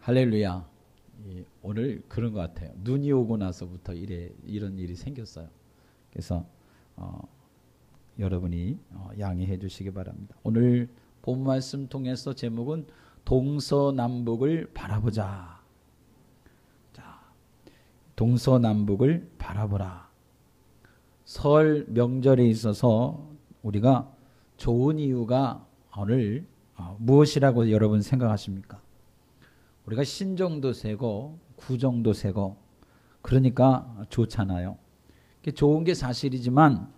할렐루야. 오늘 그런 것 같아요. 눈이 오고 나서부터 이런 일이 생겼어요. 그래서 여러분이 양해해 주시기 바랍니다. 오늘 본 말씀 통해서 제목은 동서남북을 바라보자. 자, 동서남북을 바라보라. 설 명절에 있어서 우리가 좋은 이유가 오늘 무엇이라고 여러분 생각하십니까? 우리가 신정도 세고 구정도 세고 그러니까 좋잖아요. 좋은 게 사실이지만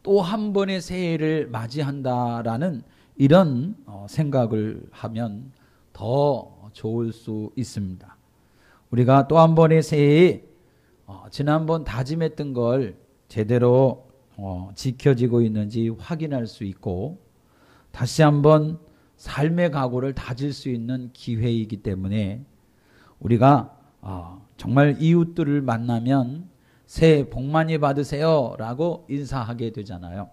또 한 번의 새해를 맞이한다라는 이런 생각을 하면 더 좋을 수 있습니다. 우리가 또 한 번의 새해에 지난번 다짐했던 걸 제대로 지켜지고 있는지 확인할 수 있고 다시 한번 삶의 각오를 다질 수 있는 기회이기 때문에 우리가 정말 이웃들을 만나면 새해 복 많이 받으세요 라고 인사하게 되잖아요.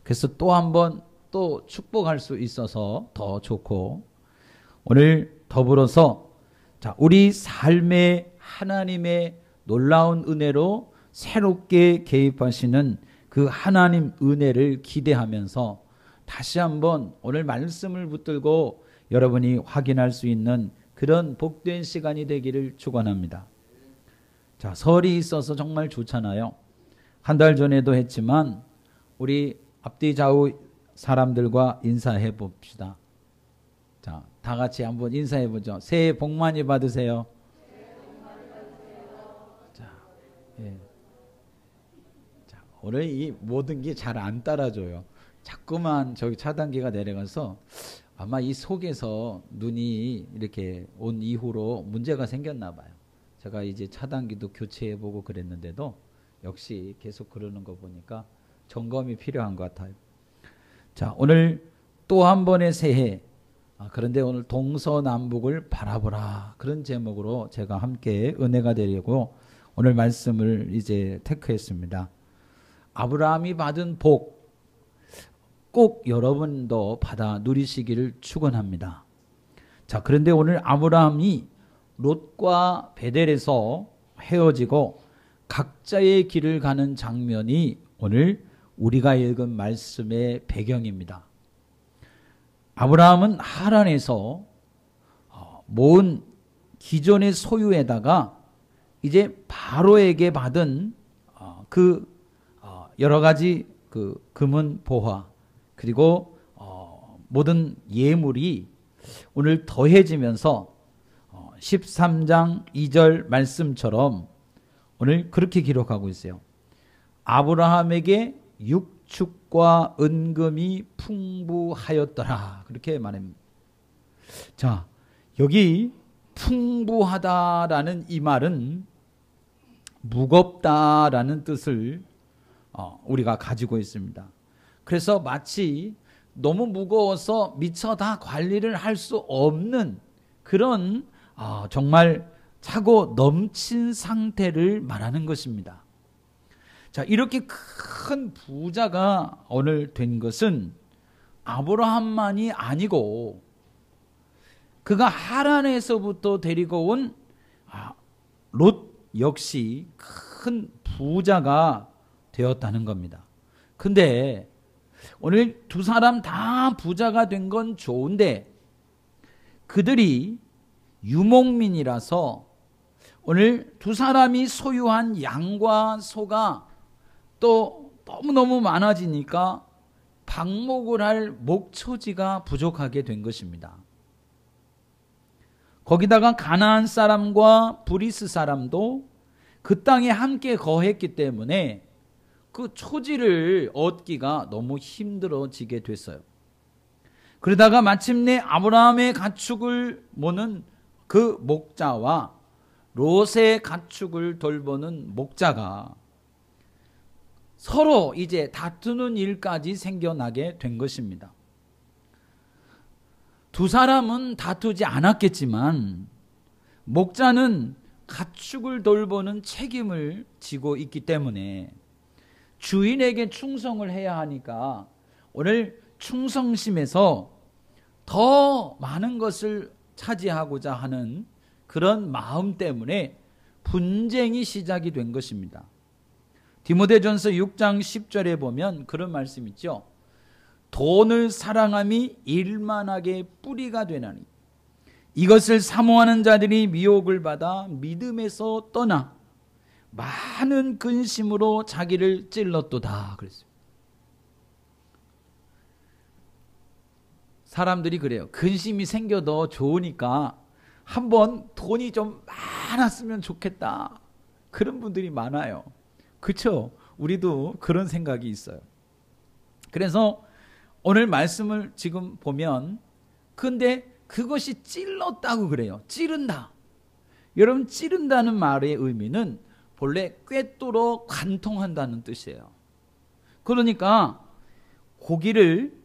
그래서 또 한번 또 축복할 수 있어서 더 좋고, 오늘 더불어서 우리 삶에 하나님의 놀라운 은혜로 새롭게 개입하시는 그 하나님 은혜를 기대하면서 다시 한번 오늘 말씀을 붙들고 여러분이 확인할 수 있는 그런 복된 시간이 되기를 축원합니다. 자, 설이 있어서 정말 좋잖아요. 한 달 전에도 했지만 우리 앞뒤 좌우 사람들과 인사해 봅시다. 자, 다 같이 한번 인사해 보죠. 새해 복 많이 받으세요. 자, 예. 자, 오늘 이 모든 게 잘 안 따라줘요. 자꾸만 저기 차단기가 내려가서 아마 이 속에서 눈이 이렇게 온 이후로 문제가 생겼나 봐요. 제가 이제 차단기도 교체해보고 그랬는데도 역시 계속 그러는 거 보니까 점검이 필요한 것 같아요. 자, 오늘 또 한 번의 새해, 그런데 오늘 동서남북을 바라보라, 그런 제목으로 제가 함께 은혜가 되려고 오늘 말씀을 이제 테크했습니다. 아브라함이 받은 복 꼭 여러분도 받아 누리시기를 축원합니다. 자, 그런데 오늘 아브라함이 롯과 베델에서 헤어지고 각자의 길을 가는 장면이 오늘 우리가 읽은 말씀의 배경입니다. 아브라함은 하란에서 모은 기존의 소유에다가 이제 바로에게 받은 그 여러 가지 그 금은 보화 그리고 모든 예물이 오늘 더해지면서 13장 2절 말씀처럼 오늘 그렇게 기록하고 있어요. 아브라함에게 육축과 은금이 풍부하였더라, 그렇게 말합니다. 자, 여기 풍부하다라는 이 말은 무겁다라는 뜻을 우리가 가지고 있습니다. 그래서 마치 너무 무거워서 미처 다 관리를 할 수 없는 그런 정말 차고 넘친 상태를 말하는 것입니다. 자, 이렇게 큰 부자가 오늘 된 것은 아브라함만이 아니고 그가 하란에서부터 데리고 온 롯 역시 큰 부자가 되었다는 겁니다. 근데 오늘 두 사람 다 부자가 된 건 좋은데 그들이 유목민이라서 오늘 두 사람이 소유한 양과 소가 또 너무너무 많아지니까 방목을 할 목초지가 부족하게 된 것입니다. 거기다가 가나안 사람과 브리스 사람도 그 땅에 함께 거했기 때문에 그 초지를 얻기가 너무 힘들어지게 됐어요. 그러다가 마침내 아브라함의 가축을 모는 그 목자와 롯의 가축을 돌보는 목자가 서로 이제 다투는 일까지 생겨나게 된 것입니다. 두 사람은 다투지 않았겠지만 목자는 가축을 돌보는 책임을 지고 있기 때문에 주인에게 충성을 해야 하니까 오늘 충성심에서 더 많은 것을 차지하고자 하는 그런 마음 때문에 분쟁이 시작이 된 것입니다. 디모데전서 6장 10절에 보면 그런 말씀 있죠. 돈을 사랑함이 일만하게 뿌리가 되나니 이것을 사모하는 자들이 미혹을 받아 믿음에서 떠나 많은 근심으로 자기를 찔렀도다 그랬어요. 사람들이 그래요. 근심이 생겨도 좋으니까 한번 돈이 좀 많았으면 좋겠다. 그런 분들이 많아요. 그렇죠? 우리도 그런 생각이 있어요. 그래서 오늘 말씀을 지금 보면 근데 그것이 찔렀다고 그래요. 찌른다. 여러분 찌른다는 말의 의미는 본래 꿰뚫어 관통한다는 뜻이에요. 그러니까 고기를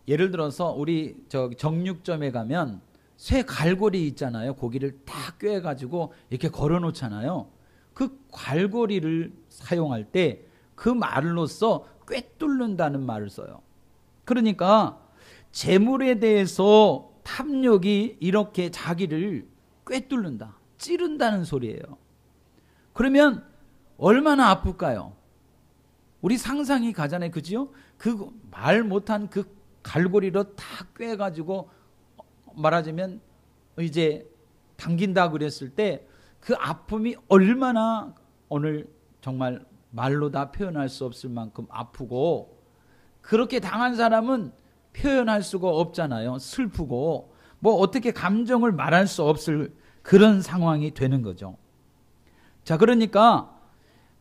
예를 들어서 우리 정육점에 가면 쇠 갈고리 있잖아요. 고기를 다 꿰가지고 이렇게 걸어놓잖아요. 그 갈고리를 사용할 때 그 말로써 꿰뚫는다는 말을 써요. 그러니까 재물에 대해서 탐욕이 이렇게 자기를 꿰뚫는다, 찌른다는 소리예요. 그러면 얼마나 아플까요? 우리 상상이 가잖아요. 그지요? 그 말 못한 그 갈고리로 다 꿰가지고 말하자면 이제 당긴다 그랬을 때 그 아픔이 얼마나 오늘 정말 말로 다 표현할 수 없을 만큼 아프고 그렇게 당한 사람은 표현할 수가 없잖아요. 슬프고 뭐 어떻게 감정을 말할 수 없을 그런 상황이 되는 거죠. 자, 그러니까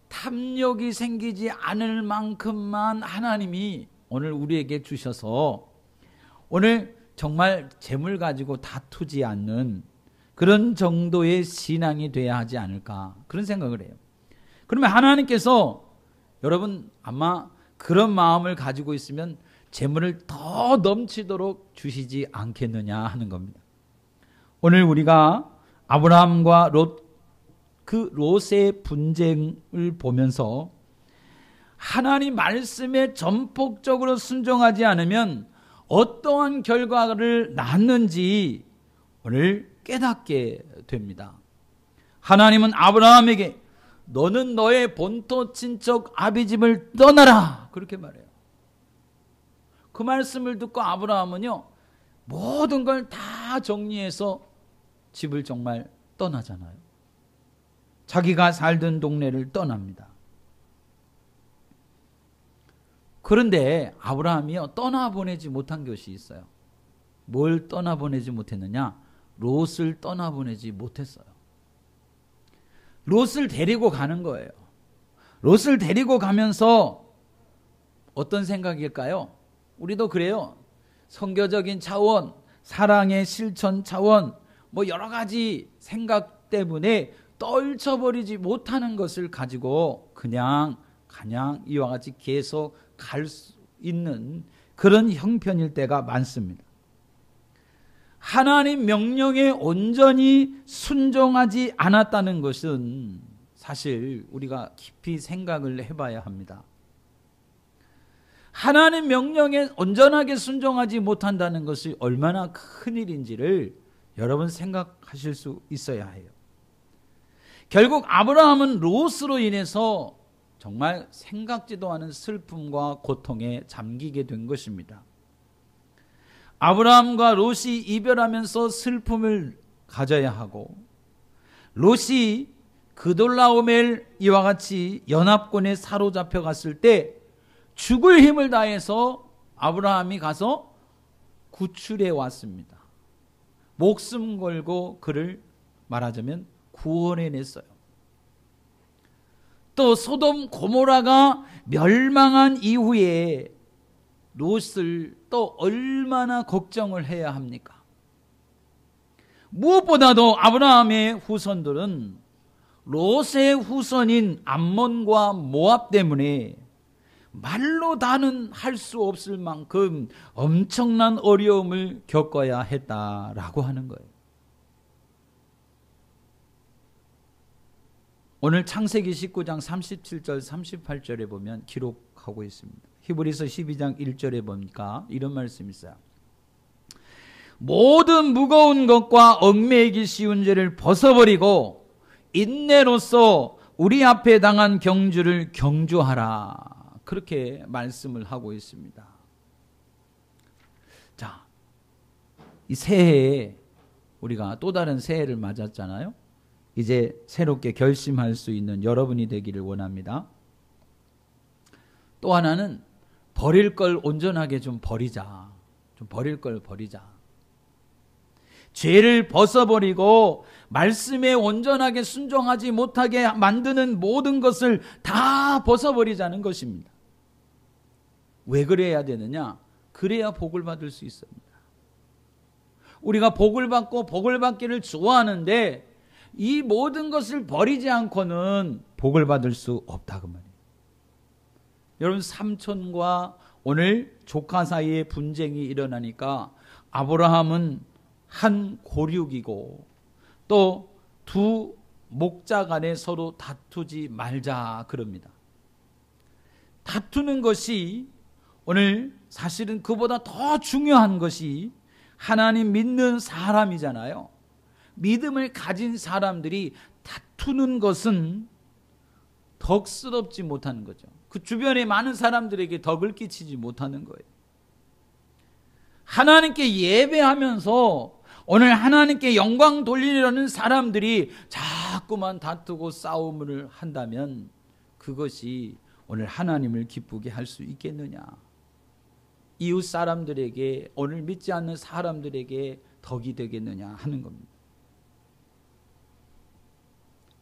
탐욕이 생기지 않을 만큼만 하나님이 오늘 우리에게 주셔서 오늘 정말 재물 가지고 다투지 않는 그런 정도의 신앙이 돼야 하지 않을까 그런 생각을 해요. 그러면 하나님께서 여러분 아마 그런 마음을 가지고 있으면 재물을 더 넘치도록 주시지 않겠느냐 하는 겁니다. 오늘 우리가 아브라함과 롯의 분쟁을 보면서 하나님 말씀에 전폭적으로 순종하지 않으면 어떠한 결과를 낳는지 오늘 깨닫게 됩니다. 하나님은 아브라함에게 너는 너의 본토 친척 아비집을 떠나라 그렇게 말해요. 그 말씀을 듣고 아브라함은요 모든 걸 다 정리해서 집을 정말 떠나잖아요. 자기가 살던 동네를 떠납니다. 그런데 아브라함이요 떠나보내지 못한 것이 있어요. 뭘 떠나보내지 못했느냐? 롯을 떠나보내지 못했어요. 롯을 데리고 가는 거예요. 롯을 데리고 가면서 어떤 생각일까요? 우리도 그래요. 성교적인 차원, 사랑의 실천 차원, 뭐 여러 가지 생각 때문에 떨쳐버리지 못하는 것을 가지고 그냥 이와 같이 계속 갈 수 있는 그런 형편일 때가 많습니다. 하나님 명령에 온전히 순종하지 않았다는 것은 사실 우리가 깊이 생각을 해봐야 합니다. 하나님 명령에 온전하게 순종하지 못한다는 것이 얼마나 큰 일인지를 여러분 생각하실 수 있어야 해요. 결국 아브라함은 롯으로 인해서 정말 생각지도 않은 슬픔과 고통에 잠기게 된 것입니다. 아브라함과 롯이 이별하면서 슬픔을 가져야 하고 롯이 그돌라오멜 이와 같이 연합군에 사로잡혀 갔을 때 죽을 힘을 다해서 아브라함이 가서 구출해 왔습니다. 목숨 걸고 그를 말하자면 구원해냈어요. 또 소돔 고모라가 멸망한 이후에 롯을 또 얼마나 걱정을 해야 합니까? 무엇보다도 아브라함의 후손들은 롯의 후손인 암몬과 모압 때문에 말로 다는 할 수 없을 만큼 엄청난 어려움을 겪어야 했다라고 하는 거예요. 오늘 창세기 19장 37절 38절에 보면 기록하고 있습니다. 히브리서 12장 1절에 보니까 이런 말씀이 있어요. 모든 무거운 것과 얽매이기 쉬운 죄를 벗어버리고 인내로써 우리 앞에 당한 경주를 경주하라. 그렇게 말씀을 하고 있습니다. 자, 이 새해에 우리가 또 다른 새해를 맞았잖아요. 이제 새롭게 결심할 수 있는 여러분이 되기를 원합니다. 또 하나는 버릴 걸 온전하게 좀 버리자. 좀 버릴 걸 버리자. 죄를 벗어버리고 말씀에 온전하게 순종하지 못하게 만드는 모든 것을 다 벗어버리자는 것입니다. 왜 그래야 되느냐? 그래야 복을 받을 수 있습니다. 우리가 복을 받고 복을 받기를 좋아하는데 이 모든 것을 버리지 않고는 복을 받을 수 없다 그 말이에요. 여러분, 삼촌과 오늘 조카 사이에 분쟁이 일어나니까 아브라함은 한 고륙이고 또 두 목자 간에 서로 다투지 말자 그럽니다. 다투는 것이 오늘 사실은 그보다 더 중요한 것이 하나님 믿는 사람이잖아요. 믿음을 가진 사람들이 다투는 것은 덕스럽지 못하는 거죠. 그 주변에 많은 사람들에게 덕을 끼치지 못하는 거예요. 하나님께 예배하면서 오늘 하나님께 영광 돌리려는 사람들이 자꾸만 다투고 싸움을 한다면 그것이 오늘 하나님을 기쁘게 할 수 있겠느냐. 이웃 사람들에게, 오늘 믿지 않는 사람들에게 덕이 되겠느냐 하는 겁니다.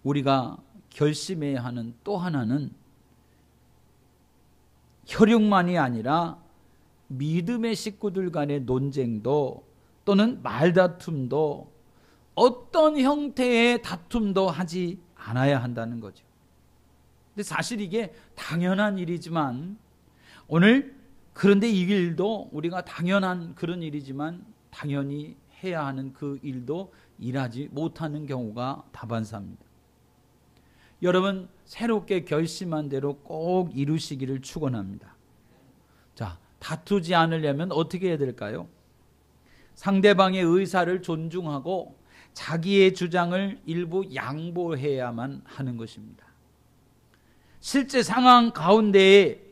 우리가 결심해야 하는 또 하나는 혈육만이 아니라 믿음의 식구들 간의 논쟁도 또는 말다툼도 어떤 형태의 다툼도 하지 않아야 한다는 거죠. 근데 사실 이게 당연한 일이지만 오늘 그런데 이 일도 우리가 당연한 그런 일이지만 당연히 해야 하는 그 일도 일하지 못하는 경우가 다반사입니다. 여러분, 새롭게 결심한 대로 꼭 이루시기를 축원합니다. 자, 다투지 않으려면 어떻게 해야 될까요? 상대방의 의사를 존중하고 자기의 주장을 일부 양보해야만 하는 것입니다. 실제 상황 가운데에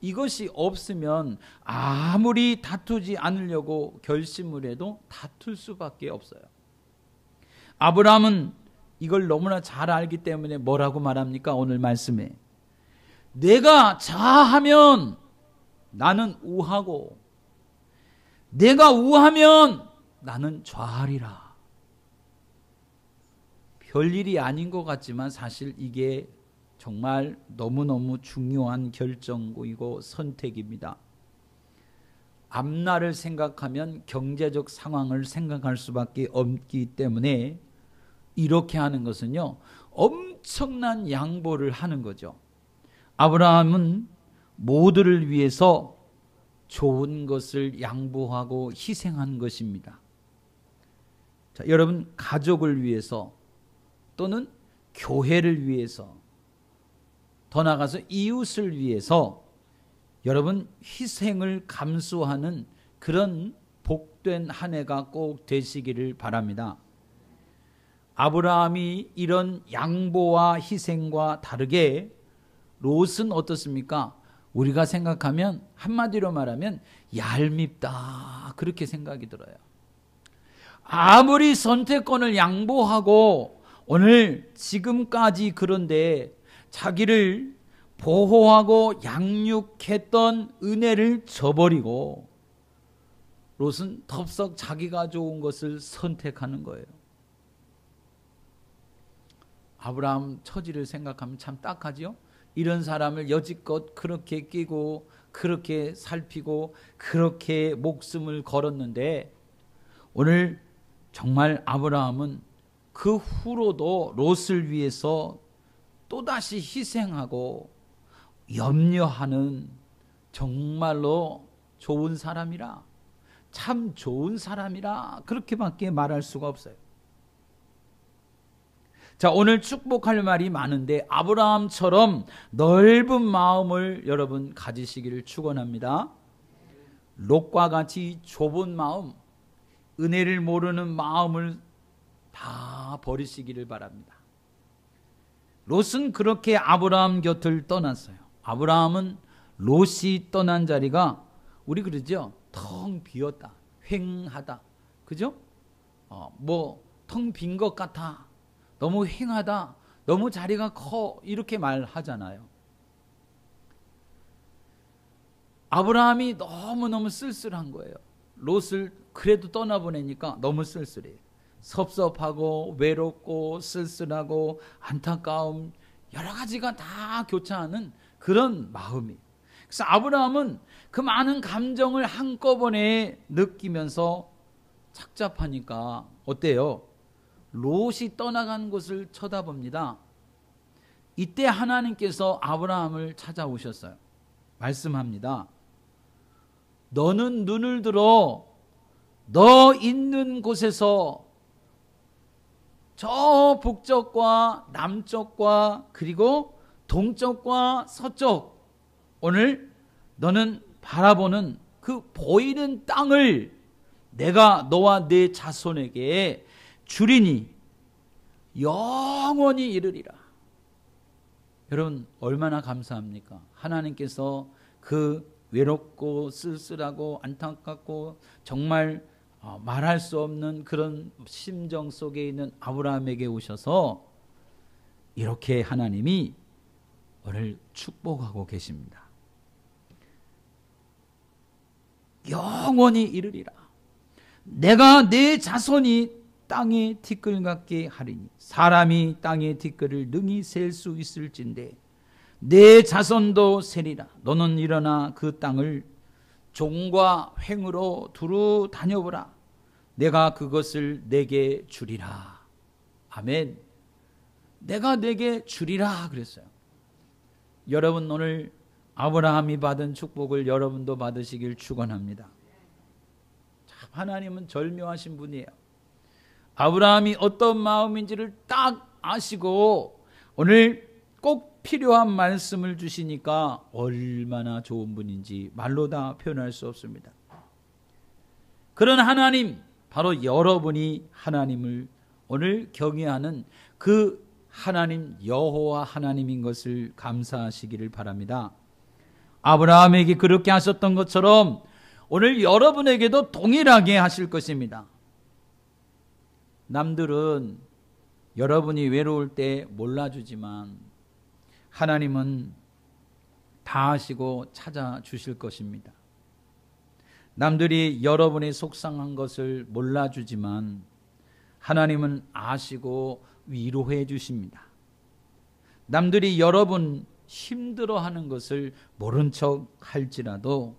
이것이 없으면 아무리 다투지 않으려고 결심을 해도 다툴 수밖에 없어요. 아브라함은 이걸 너무나 잘 알기 때문에 뭐라고 말합니까? 오늘 말씀에 내가 자하면 나는 우하고 내가 우하면 나는 좌하리라. 별일이 아닌 것 같지만 사실 이게 정말 너무너무 중요한 결정이고 선택입니다. 앞날을 생각하면 경제적 상황을 생각할 수밖에 없기 때문에 이렇게 하는 것은요, 엄청난 양보를 하는 거죠. 아브라함은 모두를 위해서 좋은 것을 양보하고 희생한 것입니다. 자, 여러분, 가족을 위해서 또는 교회를 위해서 더 나아가서 이웃을 위해서 여러분 희생을 감수하는 그런 복된 한 해가 꼭 되시기를 바랍니다. 아브라함이 이런 양보와 희생과 다르게 롯은 어떻습니까? 우리가 생각하면 한마디로 말하면 얄밉다 그렇게 생각이 들어요. 아무리 선택권을 양보하고 오늘 지금까지 그런데 자기를 보호하고 양육했던 은혜를 저버리고 롯은 덥석 자기가 좋은 것을 선택하는 거예요. 아브라함 처지를 생각하면 참 딱하지요. 이런 사람을 여지껏 그렇게 끼고 그렇게 살피고 그렇게 목숨을 걸었는데 오늘 정말 아브라함은 그 후로도 롯을 위해서 또다시 희생하고 염려하는 정말로 좋은 사람이라, 참 좋은 사람이라 그렇게밖에 말할 수가 없어요. 자, 오늘 축복할 말이 많은데 아브라함처럼 넓은 마음을 여러분 가지시기를 축원합니다. 롯과 같이 좁은 마음, 은혜를 모르는 마음을 다 버리시기를 바랍니다. 롯은 그렇게 아브라함 곁을 떠났어요. 아브라함은 롯이 떠난 자리가 우리 그러죠? 텅 비었다, 휑하다, 그죠? 텅 빈 것 같아, 너무 휑하다, 너무 자리가 커, 이렇게 말하잖아요. 아브라함이 너무너무 쓸쓸한 거예요. 롯을 그래도 떠나보내니까 너무 쓸쓸해요. 섭섭하고 외롭고 쓸쓸하고 안타까움, 여러 가지가 다 교차하는 그런 마음이에요. 그래서 아브라함은 그 많은 감정을 한꺼번에 느끼면서 착잡하니까 어때요? 롯이 떠나간 곳을 쳐다봅니다. 이때 하나님께서 아브라함을 찾아오셨어요. 말씀합니다. 너는 눈을 들어 너 있는 곳에서 저 북쪽과 남쪽과 그리고 동쪽과 서쪽, 오늘 너는 바라보는 그 보이는 땅을 내가 너와 네 자손에게 주리니 영원히 이르리라. 여러분 얼마나 감사합니까? 하나님께서 그 외롭고 쓸쓸하고 안타깝고 정말 말할 수 없는 그런 심정 속에 있는 아브라함에게 오셔서 이렇게 하나님이 오늘 축복하고 계십니다. 영원히 이르리라. 내가 내 자손이 땅의 티끌 같게 하리니 사람이 땅의 티끌을 능히 셀 수 있을진데 내 자손도 세리라. 너는 일어나 그 땅을 종과 횡으로 두루 다녀보라. 내가 그것을 내게 주리라. 아멘. 내가 내게 주리라 그랬어요. 여러분 오늘 아브라함이 받은 축복을 여러분도 받으시길 축원합니다. 참 하나님은 절묘하신 분이에요. 아브라함이 어떤 마음인지를 딱 아시고 오늘 꼭 필요한 말씀을 주시니까 얼마나 좋은 분인지 말로 다 표현할 수 없습니다. 그런 하나님, 바로 여러분이 하나님을 오늘 경외하는 그 하나님 여호와 하나님인 것을 감사하시기를 바랍니다. 아브라함에게 그렇게 하셨던 것처럼 오늘 여러분에게도 동일하게 하실 것입니다. 남들은 여러분이 외로울 때 몰라주지만 하나님은 다 아시고 찾아주실 것입니다. 남들이 여러분이 속상한 것을 몰라주지만 하나님은 아시고 위로해 주십니다. 남들이 여러분 힘들어하는 것을 모른 척 할지라도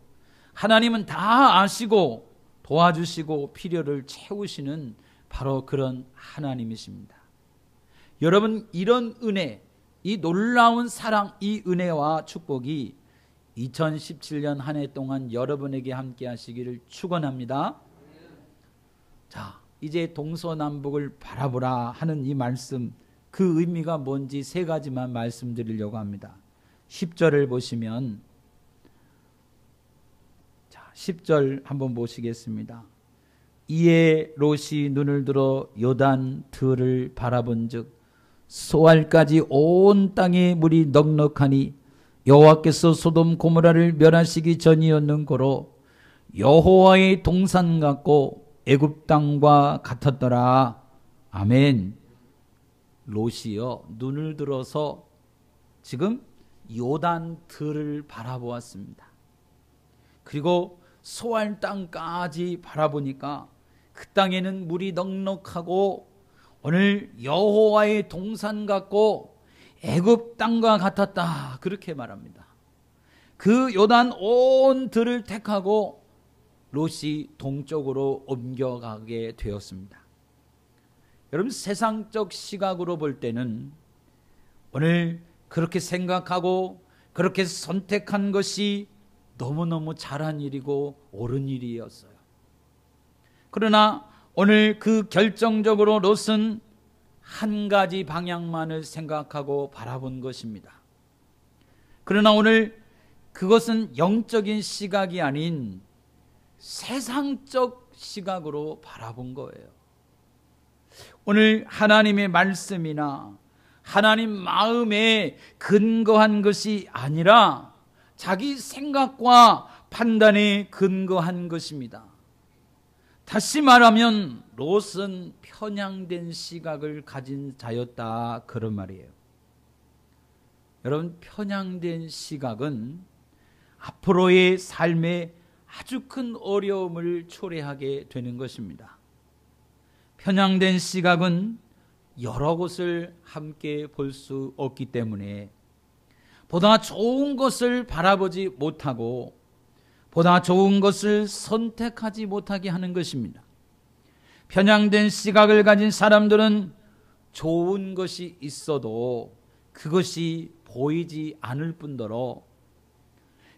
하나님은 다 아시고 도와주시고 필요를 채우시는 바로 그런 하나님이십니다. 여러분 이런 은혜, 이 놀라운 사랑, 이 은혜와 축복이 2017년 한 해 동안 여러분에게 함께 하시기를 축원합니다. 자, 이제 동서남북을 바라보라 하는 이 말씀, 그 의미가 뭔지 세 가지만 말씀드리려고 합니다. 10절을 보시면, 자, 10절 한번 보시겠습니다. 이에 롯이 눈을 들어 요단 들을 바라본즉 소알까지 온 땅에 물이 넉넉하니 여호와께서 소돔 고모라를 멸하시기 전이었는 고로 여호와의 동산 같고 애굽 땅과 같았더라. 아멘. 롯이요 눈을 들어서 지금 요단 들을 바라보았습니다. 그리고 소알 땅까지 바라보니까 그 땅에는 물이 넉넉하고 오늘 여호와의 동산 같고 애굽 땅과 같았다, 그렇게 말합니다. 그 요단 온 들을 택하고 롯이 동쪽으로 옮겨가게 되었습니다. 여러분 세상적 시각으로 볼 때는 오늘 그렇게 생각하고 그렇게 선택한 것이 너무너무 잘한 일이고 옳은 일이었어요. 그러나 오늘 그 결정적으로 롯은 한 가지 방향만을 생각하고 바라본 것입니다. 그러나 오늘 그것은 영적인 시각이 아닌 세상적 시각으로 바라본 거예요. 오늘 하나님의 말씀이나 하나님 마음에 근거한 것이 아니라 자기 생각과 판단에 근거한 것입니다. 다시 말하면 롯은 편향된 시각을 가진 자였다, 그런 말이에요. 여러분, 편향된 시각은 앞으로의 삶에 아주 큰 어려움을 초래하게 되는 것입니다. 편향된 시각은 여러 것을 함께 볼 수 없기 때문에 보다 좋은 것을 바라보지 못하고 보다 좋은 것을 선택하지 못하게 하는 것입니다. 편향된 시각을 가진 사람들은 좋은 것이 있어도 그것이 보이지 않을 뿐더러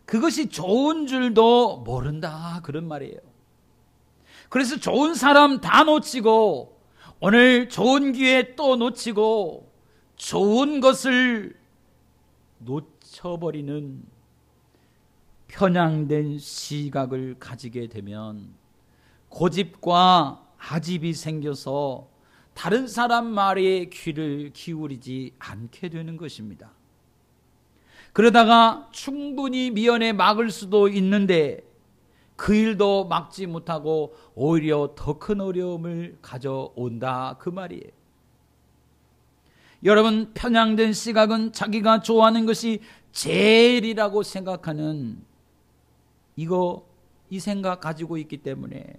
그것이 좋은 줄도 모른다, 그런 말이에요. 그래서 좋은 사람 다 놓치고 오늘 좋은 기회 또 놓치고 좋은 것을 놓쳐버리는 편향된 시각을 가지게 되면 고집과 아집이 생겨서 다른 사람 말에 귀를 기울이지 않게 되는 것입니다. 그러다가 충분히 미연에 막을 수도 있는데 그 일도 막지 못하고 오히려 더 큰 어려움을 가져온다, 그 말이에요. 여러분, 편향된 시각은 자기가 좋아하는 것이 제일이라고 생각하는 이 생각 가지고 있기 때문에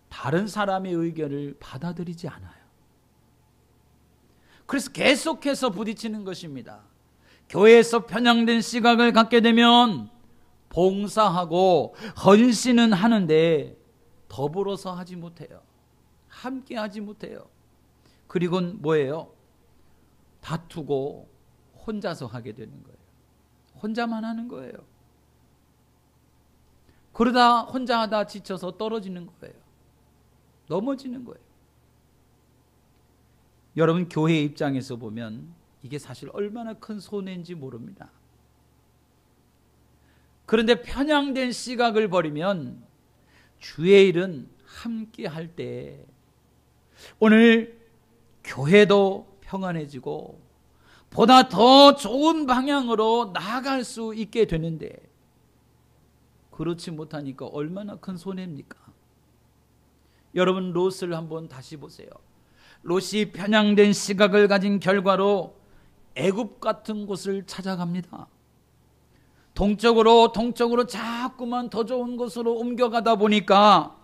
다른 사람의 의견을 받아들이지 않아요. 그래서 계속해서 부딪히는 것입니다. 교회에서 편향된 시각을 갖게 되면 봉사하고 헌신은 하는데 더불어서 하지 못해요. 함께 하지 못해요. 그리고는 뭐예요? 다투고 혼자서 하게 되는 거예요. 혼자만 하는 거예요. 그러다 혼자 하다 지쳐서 떨어지는 거예요. 넘어지는 거예요. 여러분, 교회 입장에서 보면 이게 사실 얼마나 큰 손해인지 모릅니다. 그런데 편향된 시각을 버리면 주의 일은 함께 할 때 오늘 교회도 평안해지고 보다 더 좋은 방향으로 나아갈 수 있게 되는데 그렇지 못하니까 얼마나 큰 손해입니까? 여러분, 롯을 한번 다시 보세요. 롯이 편향된 시각을 가진 결과로 애굽 같은 곳을 찾아갑니다. 동쪽으로 자꾸만 더 좋은 곳으로 옮겨가다 보니까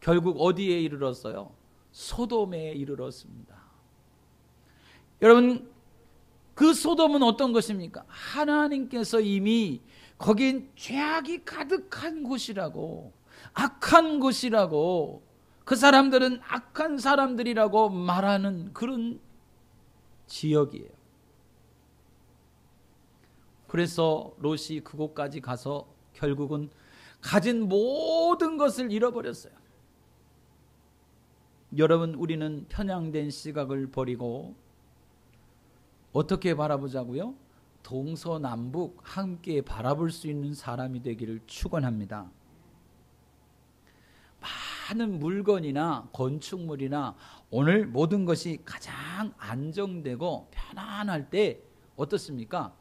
결국 어디에 이르렀어요? 소돔에 이르렀습니다. 여러분, 그 소돔은 어떤 것입니까? 하나님께서 이미 거긴 죄악이 가득한 곳이라고, 악한 곳이라고, 그 사람들은 악한 사람들이라고 말하는 그런 지역이에요. 그래서 롯이 그곳까지 가서 결국은 가진 모든 것을 잃어버렸어요. 여러분, 우리는 편향된 시각을 버리고 어떻게 바라보자고요? 동서남북 함께 바라볼 수 있는 사람이 되기를 축원합니다. 많은 물건이나 건축물이나 오늘 모든 것이 가장 안정되고 편안할 때 어떻습니까?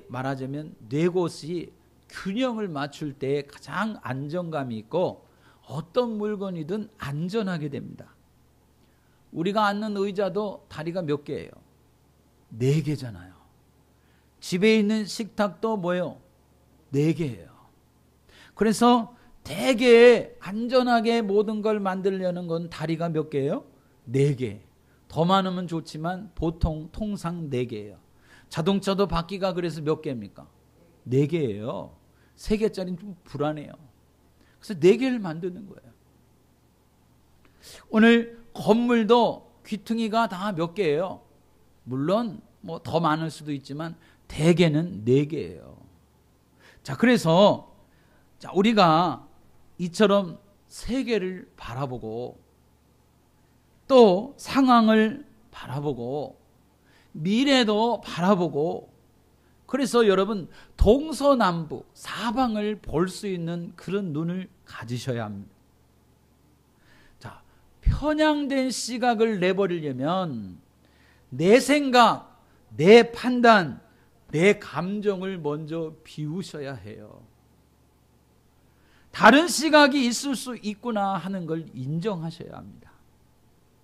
말하자면 네 곳이 균형을 맞출 때 가장 안정감이 있고 어떤 물건이든 안전하게 됩니다. 우리가 앉는 의자도 다리가 몇 개예요? 4개잖아요. 집에 있는 식탁도 뭐예요? 4개예요. 그래서 되게 안전하게 모든 걸 만들려는 건 다리가 몇 개예요? 4개. 더 많으면 좋지만 보통 통상 4개예요. 자동차도 바퀴가 그래서 몇 개입니까? 4개예요. 3개짜리는 좀 불안해요. 그래서 4개를 만드는 거예요. 오늘 건물도 귀퉁이가 다 몇 개예요? 물론 뭐 더 많을 수도 있지만 대개는 4개예요. 자, 그래서 우리가 이처럼 세계를 바라보고 또 상황을 바라보고 미래도 바라보고 그래서 여러분 동서남북 사방을 볼 수 있는 그런 눈을 가지셔야 합니다. 자, 편향된 시각을 내버리려면 내 생각, 내 판단, 내 감정을 먼저 비우셔야 해요. 다른 시각이 있을 수 있구나 하는 걸 인정하셔야 합니다.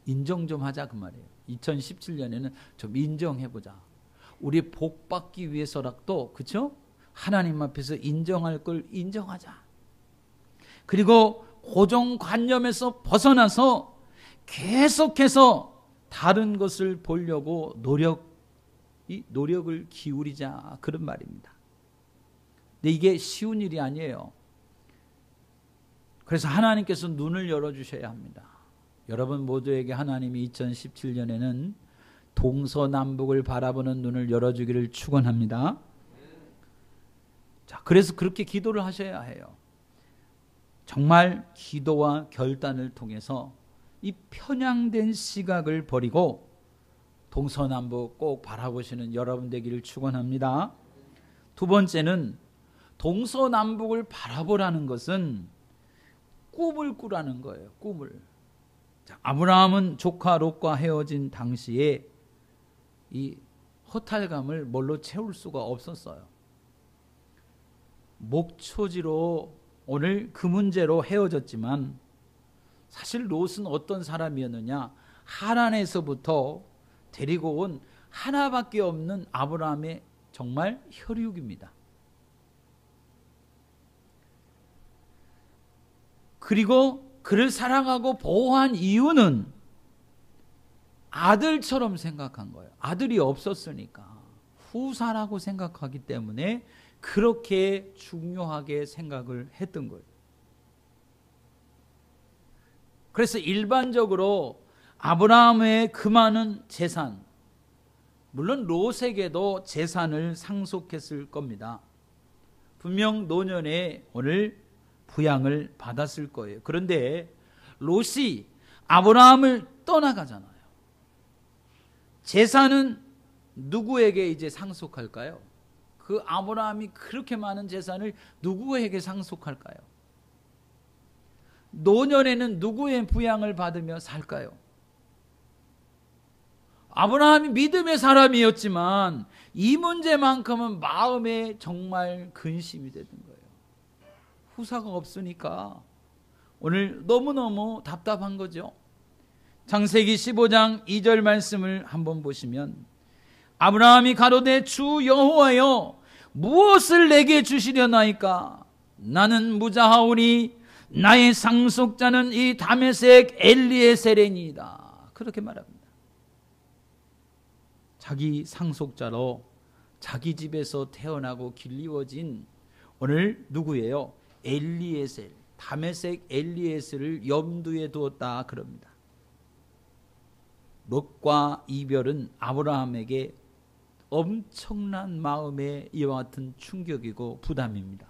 인정 좀 하자 그 말이에요. 2017년에는 좀 인정해보자. 우리 복 받기 위해서라도, 그렇죠? 하나님 앞에서 인정할 걸 인정하자. 그리고 고정관념에서 벗어나서 계속해서 다른 것을 보려고 노력을 기울이자, 그런 말입니다. 근데 이게 쉬운 일이 아니에요. 그래서 하나님께서 눈을 열어주셔야 합니다. 여러분 모두에게 하나님이 2017년에는 동서남북을 바라보는 눈을 열어주기를 축원합니다. 자, 그래서 그렇게 기도를 하셔야 해요. 정말 기도와 결단을 통해서 이 편향된 시각을 버리고 동서남북 꼭 바라보시는 여러분 되기를 축원합니다. 두 번째는 동서남북을 바라보라는 것은 꿈을 꾸라는 거예요. 꿈을. 자, 아브라함은 조카 롯과 헤어진 당시에 이 허탈감을 뭘로 채울 수가 없었어요. 목초지로 오늘 그 문제로 헤어졌지만 사실 롯은 어떤 사람이었느냐? 하란에서부터 데리고 온 하나밖에 없는 아브라함의 정말 혈육입니다. 그리고 그를 사랑하고 보호한 이유는 아들처럼 생각한 거예요. 아들이 없었으니까 후사라고 생각하기 때문에 그렇게 중요하게 생각을 했던 거예요. 그래서 일반적으로 아브라함의 그 많은 재산, 물론 롯에게도 재산을 상속했을 겁니다. 분명 노년에 오늘 부양을 받았을 거예요. 그런데 롯이 아브라함을 떠나가잖아요. 재산은 누구에게 이제 상속할까요? 그 아브라함이 그렇게 많은 재산을 누구에게 상속할까요? 노년에는 누구의 부양을 받으며 살까요? 아브라함이 믿음의 사람이었지만 이 문제만큼은 마음에 정말 근심이 되는 거예요. 후사가 없으니까 오늘 너무너무 답답한 거죠. 창세기 15장 2절 말씀을 한번 보시면 아브라함이 가로되 주 여호와여 무엇을 내게 주시려나이까? 나는 무자하오니 나의 상속자는 이 다메섹 엘리에셀이니이다. 그렇게 말합니다. 자기 상속자로 자기 집에서 태어나고 길리워진 오늘 누구예요? 엘리에셀, 다메섹 엘리에셀을 염두에 두었다 그럽니다. 롯과 이별은 아브라함에게 엄청난 마음의 이와 같은 충격이고 부담입니다.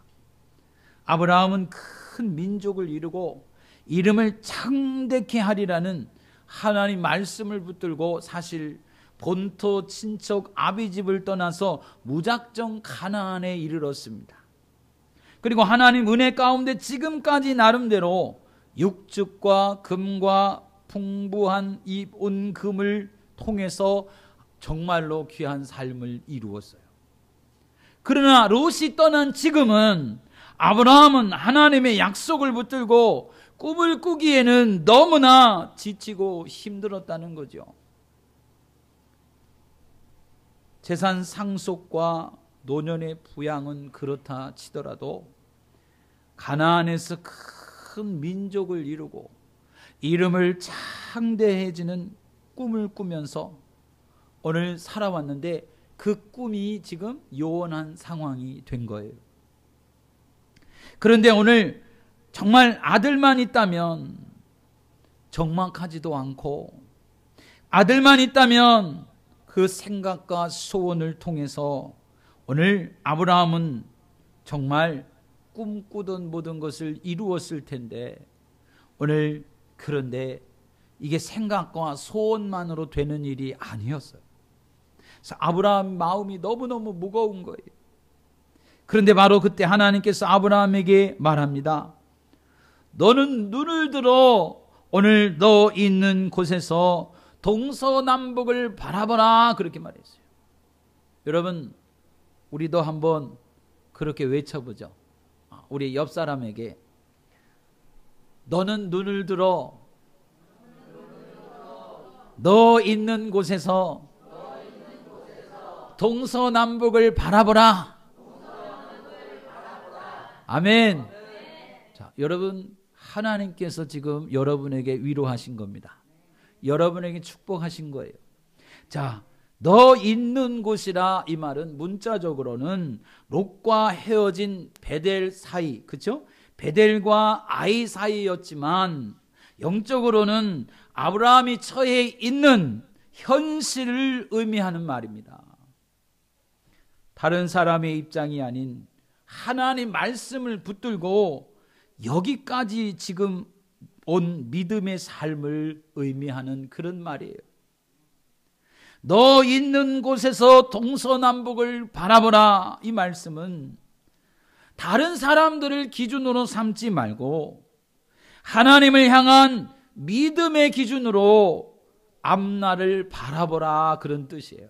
아브라함은 큰 민족을 이루고 이름을 창대케 하리라는 하나님 말씀을 붙들고 사실 본토 친척 아비집을 떠나서 무작정 가나안에 이르렀습니다. 그리고 하나님 은혜 가운데 지금까지 나름대로 육축과 금과 풍부한 이 온 금을 통해서 정말로 귀한 삶을 이루었어요. 그러나 롯이 떠난 지금은 아브라함은 하나님의 약속을 붙들고 꿈을 꾸기에는 너무나 지치고 힘들었다는 거죠. 재산 상속과 노년의 부양은 그렇다 치더라도 가나안에서 큰 민족을 이루고 이름을 창대해지는 꿈을 꾸면서 오늘 살아왔는데 그 꿈이 지금 요원한 상황이 된 거예요. 그런데 오늘 정말 아들만 있다면 적막하지도 않고 아들만 있다면 그 생각과 소원을 통해서 오늘 아브라함은 정말 꿈꾸던 모든 것을 이루었을 텐데 오늘 그런데 이게 생각과 소원만으로 되는 일이 아니었어요. 그래서 아브라함 마음이 너무너무 무거운 거예요. 그런데 바로 그때 하나님께서 아브라함에게 말합니다. 너는 눈을 들어 오늘 너 있는 곳에서 동서남북을 바라보라, 그렇게 말했어요. 여러분, 우리도 한번 그렇게 외쳐보죠. 우리 옆 사람에게 너는 눈을 들어 너 있는 곳에서 동서남북을 바라보라. 아멘. 자, 여러분, 하나님께서 지금 여러분에게 위로하신 겁니다. 여러분에게 축복하신 거예요. 자, 너 있는 곳이라, 이 말은 문자적으로는 롯과 헤어진 베델 사이, 그렇죠? 베델과 아이 사이였지만 영적으로는 아브라함이 처해 있는 현실을 의미하는 말입니다. 다른 사람의 입장이 아닌 하나님 말씀을 붙들고 여기까지 지금 온 믿음의 삶을 의미하는 그런 말이에요. 너 있는 곳에서 동서남북을 바라보라, 이 말씀은 다른 사람들을 기준으로 삼지 말고 하나님을 향한 믿음의 기준으로 앞날을 바라보라, 그런 뜻이에요.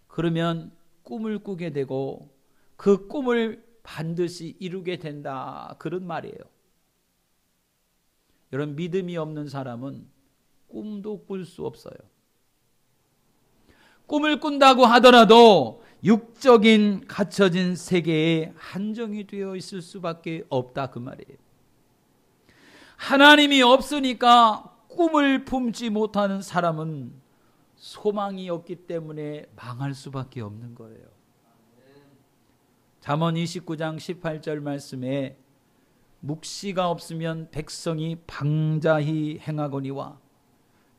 그러면 꿈을 꾸게 되고 그 꿈을 반드시 이루게 된다, 그런 말이에요. 여러분, 믿음이 없는 사람은 꿈도 꿀 수 없어요. 꿈을 꾼다고 하더라도 육적인 갇혀진 세계에 한정이 되어 있을 수밖에 없다, 그 말이에요. 하나님이 없으니까 꿈을 품지 못하는 사람은 소망이 없기 때문에 망할 수밖에 없는 거예요. 잠언 29장 18절 말씀에 묵시가 없으면 백성이 방자히 행하거니와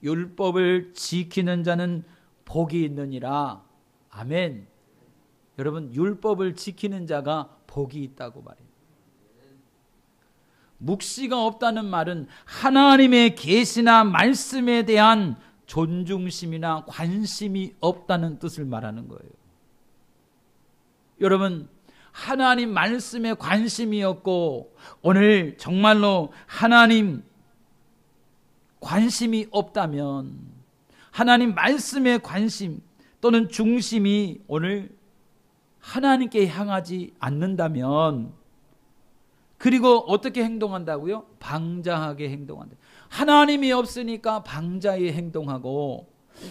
율법을 지키는 자는 복이 있느니라. 아멘. 여러분, 율법을 지키는 자가 복이 있다고 말해요. 묵시가 없다는 말은 하나님의 계시나 말씀에 대한 존중심이나 관심이 없다는 뜻을 말하는 거예요. 여러분, 하나님 말씀에 관심이 없고 오늘 정말로 하나님 관심이 없다면, 하나님 말씀에 관심 또는 중심이 오늘 하나님께 향하지 않는다면, 그리고 어떻게 행동한다고요? 방자하게 행동한다. 하나님이 없으니까 방자히 행동하고,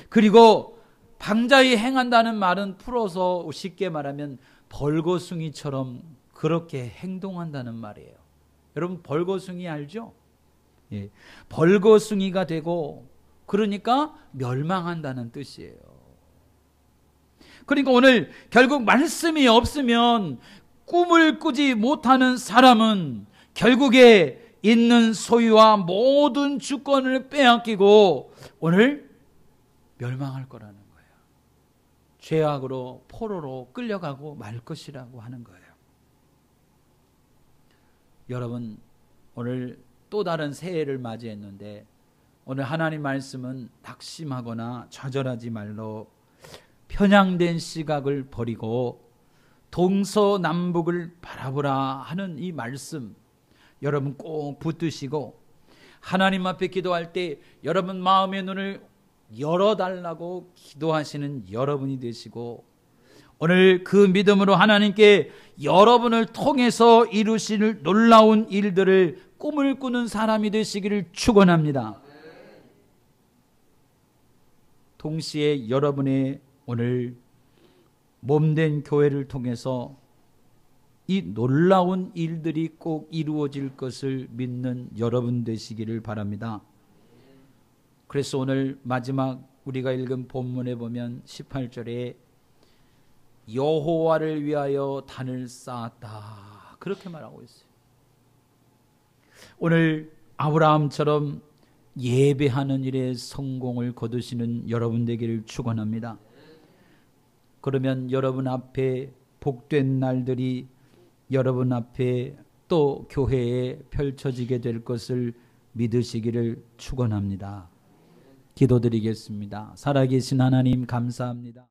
그리고 방자히 행한다는 말은 풀어서 쉽게 말하면 벌거숭이처럼 그렇게 행동한다는 말이에요. 여러분, 벌거숭이 알죠? 예, 벌거숭이가 되고, 그러니까 멸망한다는 뜻이에요. 그러니까 오늘 결국 말씀이 없으면 꿈을 꾸지 못하는 사람은 결국에 있는 소유와 모든 주권을 빼앗기고 오늘 멸망할 거라는 거예요. 죄악으로, 포로로 끌려가고 말 것이라고 하는 거예요. 여러분, 오늘 또 다른 새해를 맞이했는데 오늘 하나님 말씀은 낙심하거나 좌절하지 말로 편향된 시각을 버리고 동서남북을 바라보라 하는 이 말씀, 여러분 꼭 붙드시고 하나님 앞에 기도할 때 여러분 마음의 눈을 열어달라고 기도하시는 여러분이 되시고, 오늘 그 믿음으로 하나님께 여러분을 통해서 이루실 놀라운 일들을 꿈을 꾸는 사람이 되시기를 축원합니다. 동시에 여러분의 오늘 몸된 교회를 통해서 이 놀라운 일들이 꼭 이루어질 것을 믿는 여러분 되시기를 바랍니다. 그래서 오늘 마지막 우리가 읽은 본문에 보면 18절에 여호와를 위하여 단을 쌓았다, 그렇게 말하고 있어요. 오늘 아브라함처럼 예배하는 일에 성공을 거두시는 여러분 되기를 축원합니다. 그러면 여러분 앞에 복된 날들이 여러분 앞에 또 교회에 펼쳐지게 될 것을 믿으시기를 축원합니다. 기도드리겠습니다. 살아계신 하나님 감사합니다.